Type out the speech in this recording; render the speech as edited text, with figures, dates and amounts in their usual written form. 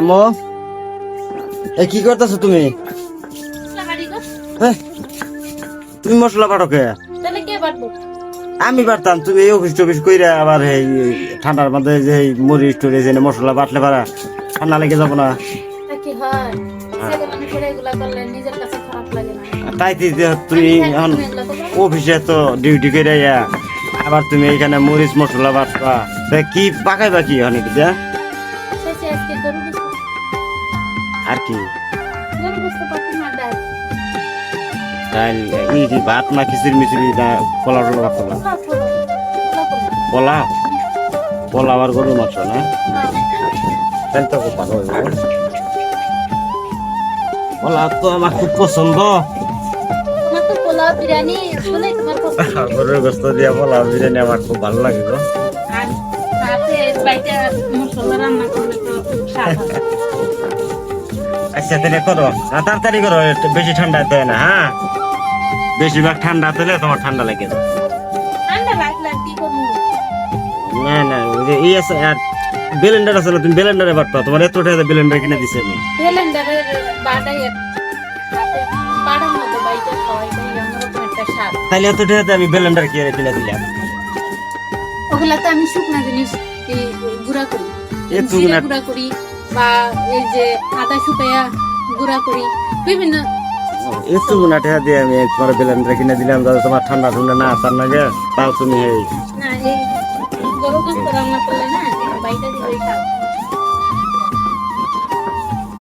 মো এই কি করতেছো তুমি? তুমি মশলা বাটো কে? আমি বাড়তাম, তুমি এই অফিস টফিস কইরা আবার এই ঠান্ডার মধ্যে যে মরিচ টরিচ এনে মশলা বাটলে পারা ঠান্ডা লেগে যাবো না? তাই তুমি এখন অফিসে তো ডিউটি করে আবার তুমি এখানে মরিচ মশলা বাটবা, কি পাকাইবা কি অনেক দিয়া আর কি ভাত না খিচুড়ি মিচুড়ি পোলা টোলা পোলা পোলা আবার গরু মাংস না? তাই তো খুব ভালো হইব। পোলা তো আমার খুব পছন্দ, গরুর গোস্ত দিয়া পোলা বিরিয়ানি আমার খুব ভালো লাগে গো। আচ্ছা তাহলে করো, তাড়াতাড়ি করো, বেশি ঠান্ডা দেয় না। হ্যাঁ, বেশিরভাগ ঠান্ডা দিলে তোমার ঠান্ডা লেগে যাবে। না না এই আছে আর ব্লেন্ডার আছে না, তুমি ব্লেন্ডারে বাটতো, তোমার এত টাকা ব্লেন্ডার কিনে দিছে আমি। তাইলে এত টাকাতে আমি ব্লেন্ডার কিনে দিলাম। ওগুলা তো আমি শুকনা জিনিস গুঁড়া করি, গুঁড়া করি বা এই যে আদা শুকাইয়া গুঁড়া করি বিভিন্ন। এত গুণা টাকা দিয়ে আমি তোমার ব্লেন্ডার কিনে দিলাম, যাতে তোমার ঠান্ডা ঠান্ডা না আসার লাগে। তাও তুমি না এই গরম রান্না করলে না বাইটা দিয়ে খাও।